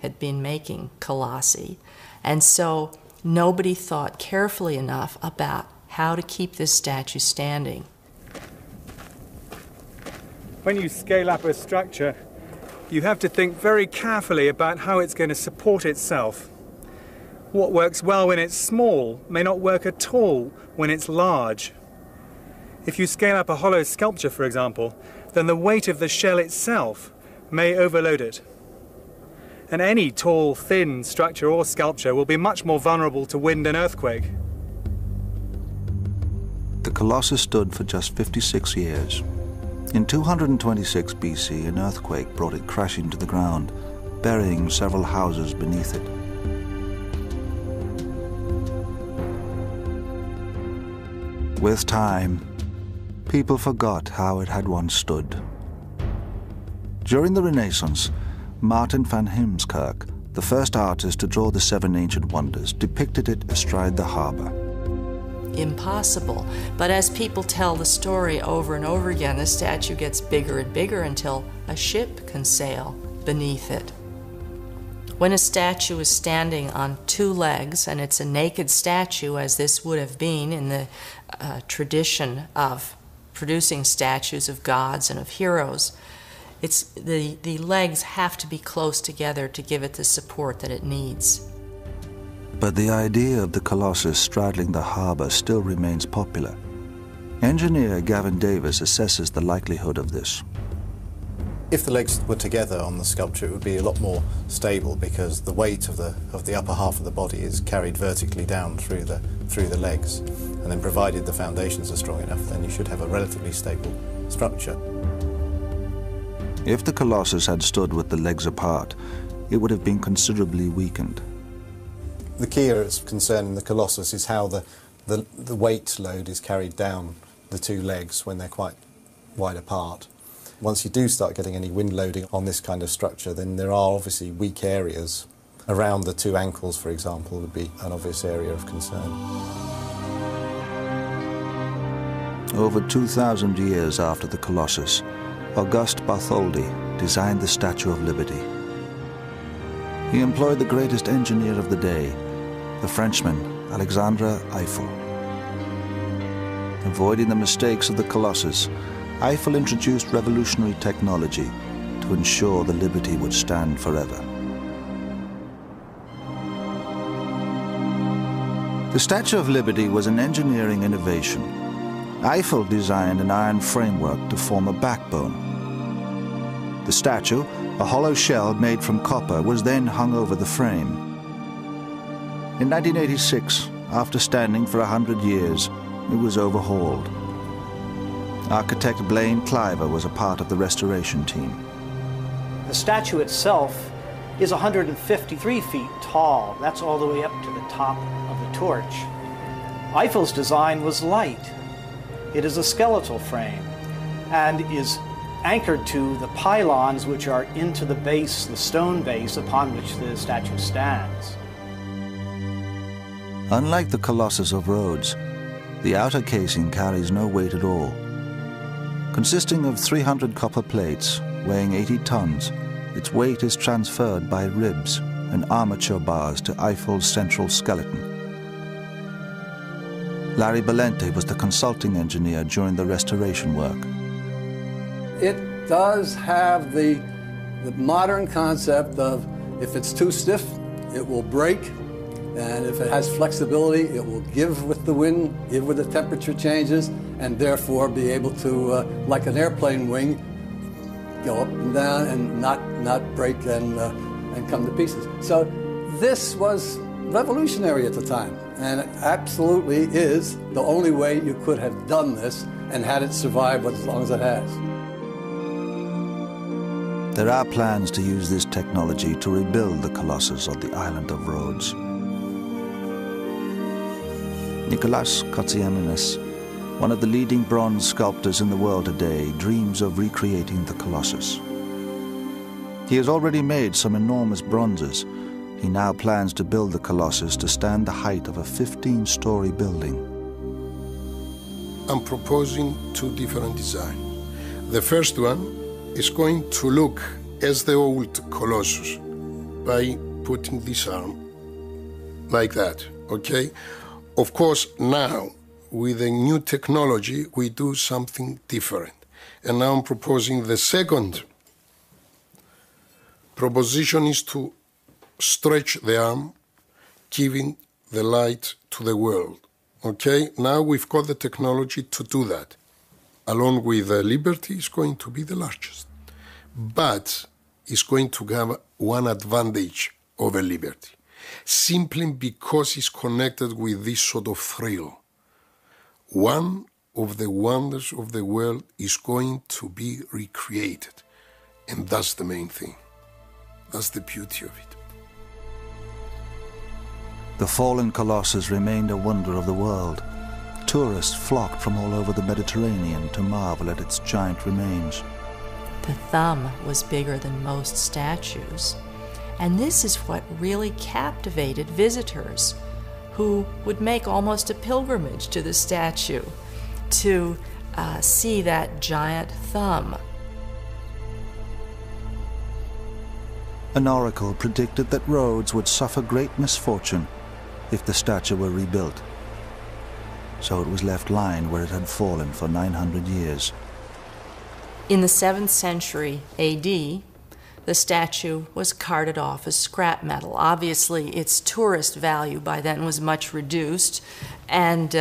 had been making colossi, and so nobody thought carefully enough about how to keep this statue standing. When you scale up a structure, you have to think very carefully about how it's going to support itself. What works well when it's small may not work at all when it's large. If you scale up a hollow sculpture, for example, then the weight of the shell itself may overload it. And any tall, thin structure or sculpture will be much more vulnerable to wind and earthquake. The Colossus stood for just 56 years. In 226 BC, an earthquake brought it crashing to the ground, burying several houses beneath it. With time, people forgot how it had once stood. During the Renaissance, Martin van Heemskerk, the first artist to draw the seven ancient wonders, depicted it astride the harbor. Impossible. But as people tell the story over and over again, the statue gets bigger and bigger until a ship can sail beneath it. When a statue is standing on two legs, and it's a naked statue, as this would have been in the tradition of producing statues of gods and of heroes, it's the legs have to be close together to give it the support that it needs. But the idea of the Colossus straddling the harbor still remains popular. Engineer Gavin Davis assesses the likelihood of this. If the legs were together on the sculpture, it would be a lot more stable because the weight of the upper half of the body is carried vertically down through the legs. And then provided the foundations are strong enough, then you should have a relatively stable structure. If the Colossus had stood with the legs apart, it would have been considerably weakened. The key concern in the Colossus is how the weight load is carried down the two legs when they're quite wide apart. Once you do start getting any wind loading on this kind of structure, then there are obviously weak areas. Around the two ankles, for example, would be an obvious area of concern. Over 2,000 years after the Colossus, Auguste Bartholdi designed the Statue of Liberty. He employed the greatest engineer of the day, the Frenchman Alexandre Eiffel. Avoiding the mistakes of the Colossus, Eiffel introduced revolutionary technology to ensure the Liberty would stand forever. The Statue of Liberty was an engineering innovation. Eiffel designed an iron framework to form a backbone. The statue, a hollow shell made from copper, was then hung over the frame. In 1986, after standing for 100 years, it was overhauled. Architect Blaine Cliver was a part of the restoration team. The statue itself is 153 feet tall. That's all the way up to the top of the torch. Eiffel's design was light. It is a skeletal frame and is anchored to the pylons which are into the base, the stone base upon which the statue stands. Unlike the Colossus of Rhodes, the outer casing carries no weight at all. Consisting of 300 copper plates weighing 80 tons, its weight is transferred by ribs and armature bars to Eiffel's central skeleton. Larry Belente was the consulting engineer during the restoration work. It does have the modern concept of if it's too stiff, it will break, and if it has flexibility, it will give with the wind, give with the temperature changes, and therefore be able to, like an airplane wing, go up and down and not break and come to pieces. So this was revolutionary at the time, and it absolutely is the only way you could have done this and had it survive as long as it has. There are plans to use this technology to rebuild the Colossus on the island of Rhodes. Nicholas Kotsiaminas, one of the leading bronze sculptors in the world today, dreams of recreating the Colossus. He has already made some enormous bronzes. He now plans to build the Colossus to stand the height of a 15-story building. I'm proposing two different designs. The first one is going to look as the old Colossus, by putting this arm like that, okay? Of course, now, with the new technology, we do something different. And now I'm proposing the second proposition is to stretch the arm, giving the light to the world, okay? Now we've got the technology to do that. Along with Liberty, it's going to be the largest. But it's going to have one advantage over Liberty, simply because it's connected with this sort of thrill. One of the wonders of the world is going to be recreated, and that's the main thing. That's the beauty of it. The fallen Colossus remained a wonder of the world. Tourists flocked from all over the Mediterranean to marvel at its giant remains. The thumb was bigger than most statues, and this is what really captivated visitors, who would make almost a pilgrimage to the statue to see that giant thumb. An oracle predicted that Rhodes would suffer great misfortune if the statue were rebuilt. So it was left lying where it had fallen for 900 years. In the 7th century AD, the statue was carted off as scrap metal. Obviously, its tourist value by then was much reduced, and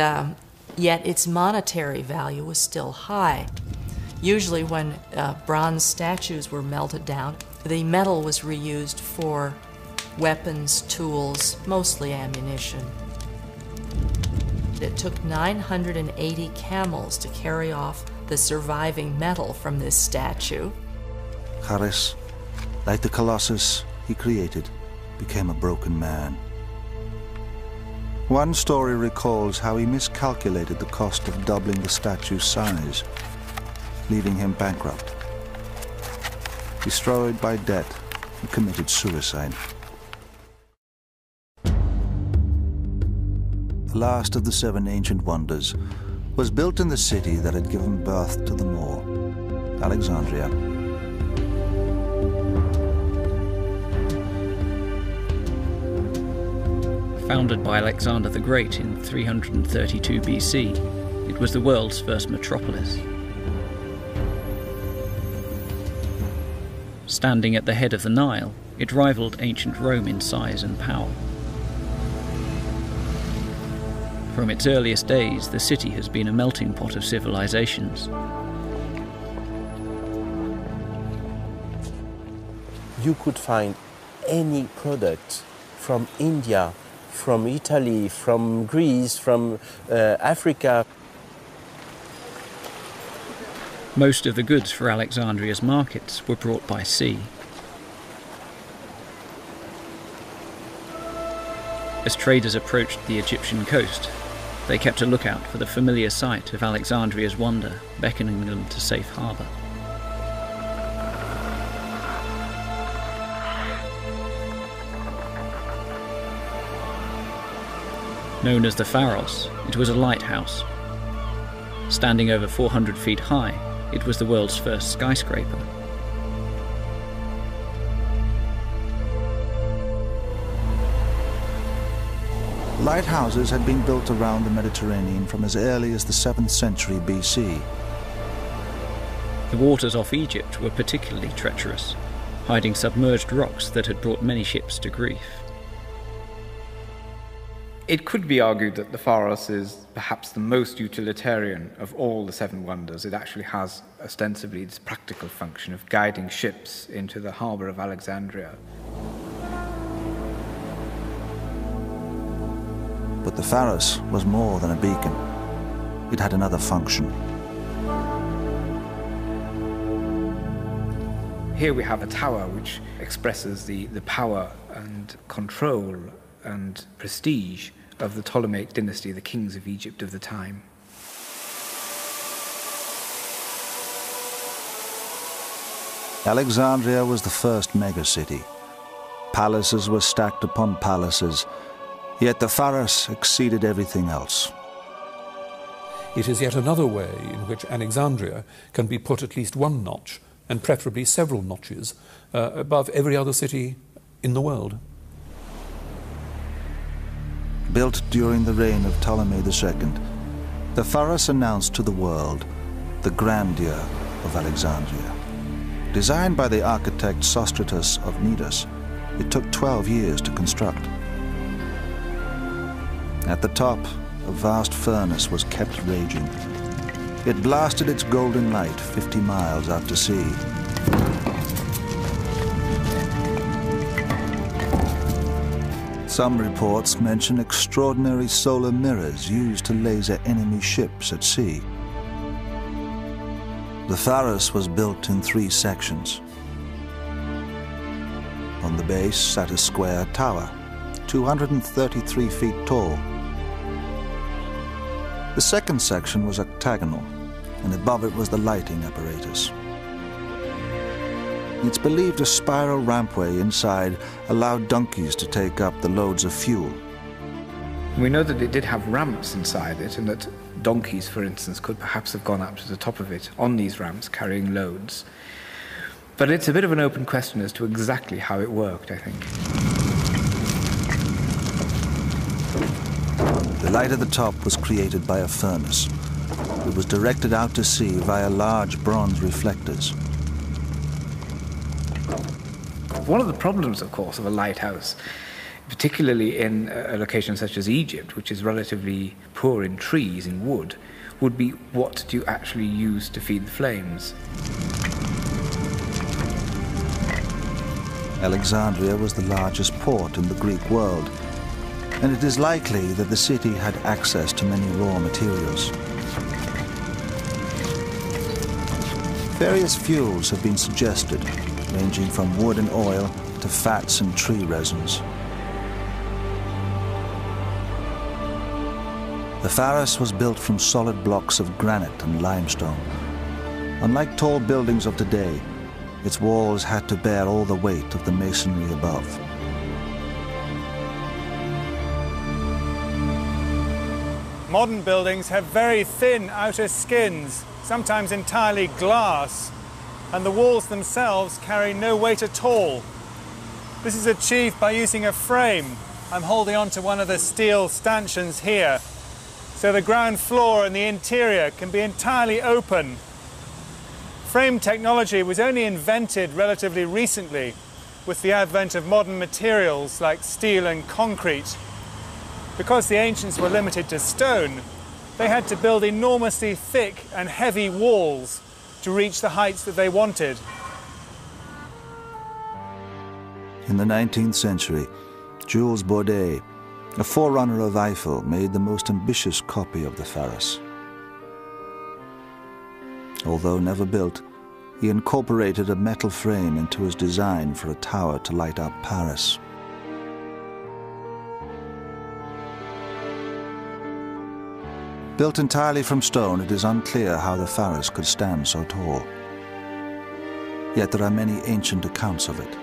yet its monetary value was still high. Usually when bronze statues were melted down, the metal was reused for weapons, tools, mostly ammunition. It took 980 camels to carry off the surviving metal from this statue. Charis, like the Colossus he created, became a broken man. One story recalls how he miscalculated the cost of doubling the statue's size, leaving him bankrupt. Destroyed by debt, he committed suicide. The last of the 7 ancient wonders was built in the city that had given birth to them all, Alexandria. Founded by Alexander the Great in 332 BC, it was the world's first metropolis. Standing at the head of the Nile, it rivaled ancient Rome in size and power. From its earliest days, the city has been a melting pot of civilizations. You could find any product from India, from Italy, from Greece, from Africa. Most of the goods for Alexandria's markets were brought by sea. As traders approached the Egyptian coast, they kept a lookout for the familiar sight of Alexandria's wonder, beckoning them to safe harbour. Known as the Pharos, it was a lighthouse. Standing over 400 feet high, it was the world's first skyscraper. Lighthouses had been built around the Mediterranean from as early as the 7th century BC. The waters off Egypt were particularly treacherous, hiding submerged rocks that had brought many ships to grief. It could be argued that the Pharos is perhaps the most utilitarian of all the 7 wonders. It actually has ostensibly its practical function of guiding ships into the harbour of Alexandria. But the Pharos was more than a beacon. It had another function. Here we have a tower which expresses the power and control and prestige of the Ptolemaic dynasty, the kings of Egypt of the time. Alexandria was the first megacity. Palaces were stacked upon palaces, yet the Pharos exceeded everything else. It is yet another way in which Alexandria can be put at least one notch, and preferably several notches, above every other city in the world. Built during the reign of Ptolemy II, the Pharos announced to the world the grandeur of Alexandria. Designed by the architect Sostratus of Cnidos, it took 12 years to construct. At the top, a vast furnace was kept raging. It blasted its golden light 50 miles out to sea. Some reports mention extraordinary solar mirrors used to laser enemy ships at sea. The Pharos was built in 3 sections. On the base sat a square tower, 233 feet tall. The second section was octagonal, and above it was the lighting apparatus. It's believed a spiral rampway inside allowed donkeys to take up the loads of fuel. We know that it did have ramps inside it, and that donkeys, for instance, could perhaps have gone up to the top of it on these ramps carrying loads. But it's a bit of an open question as to exactly how it worked, I think. The light at the top was created by a furnace. It was directed out to sea via large bronze reflectors. One of the problems, of course, of a lighthouse, particularly in a location such as Egypt, which is relatively poor in trees, in wood, would be what do you actually use to feed the flames? Alexandria was the largest port in the Greek world, and it is likely that the city had access to many raw materials. Various fuels have been suggested, ranging from wood and oil to fats and tree resins. The Pharos was built from solid blocks of granite and limestone. Unlike tall buildings of today, its walls had to bear all the weight of the masonry above. Modern buildings have very thin outer skins, sometimes entirely glass, and the walls themselves carry no weight at all. This is achieved by using a frame. I'm holding on to one of the steel stanchions here, so the ground floor and the interior can be entirely open. Frame technology was only invented relatively recently with the advent of modern materials like steel and concrete. Because the ancients were limited to stone, they had to build enormously thick and heavy walls to reach the heights that they wanted. In the 19th century, Jules Bordet, a forerunner of Eiffel, made the most ambitious copy of the Pharos. Although never built, he incorporated a metal frame into his design for a tower to light up Paris. Built entirely from stone, it is unclear how the Pharos could stand so tall. Yet there are many ancient accounts of it.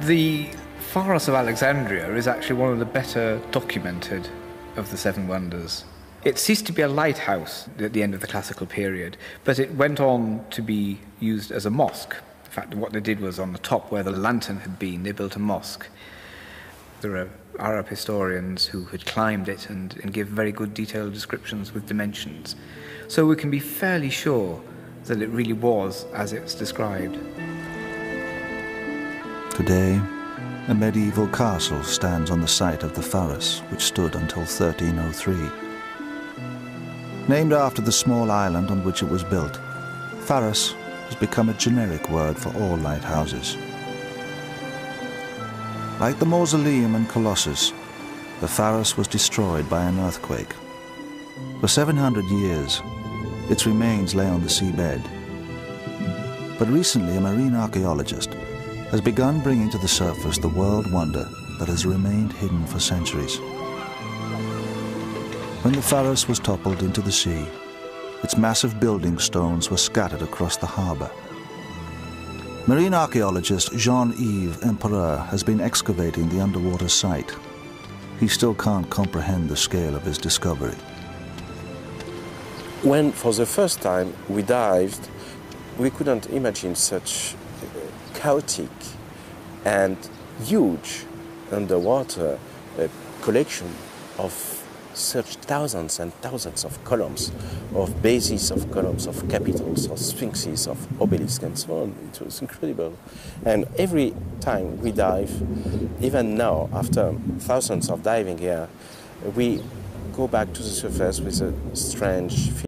The Pharos of Alexandria is actually one of the better documented of the Seven Wonders. It ceased to be a lighthouse at the end of the classical period, but it went on to be used as a mosque. In fact, what they did was on the top where the lantern had been, they built a mosque. There are Arab historians who had climbed it and give very good detailed descriptions with dimensions. So we can be fairly sure that it really was as it's described. Today, a medieval castle stands on the site of the Pharos, which stood until 1303. Named after the small island on which it was built, Pharos has become a generic word for all lighthouses. Like the mausoleum in Colossus, the Pharos was destroyed by an earthquake. For 700 years, its remains lay on the seabed. But recently, a marine archaeologist has begun bringing to the surface the world wonder that has remained hidden for centuries. When the Pharos was toppled into the sea, its massive building stones were scattered across the harbor. Marine archaeologist Jean-Yves Empereur has been excavating the underwater site. He still can't comprehend the scale of his discovery. When, for the first time, we dived, we couldn't imagine such chaotic and huge underwater collection of such thousands and thousands of columns, of bases of columns, of capitals, of sphinxes, of obelisks, and so on. It was incredible. And every time we dive, even now, after thousands of diving here, we go back to the surface with a strange feeling.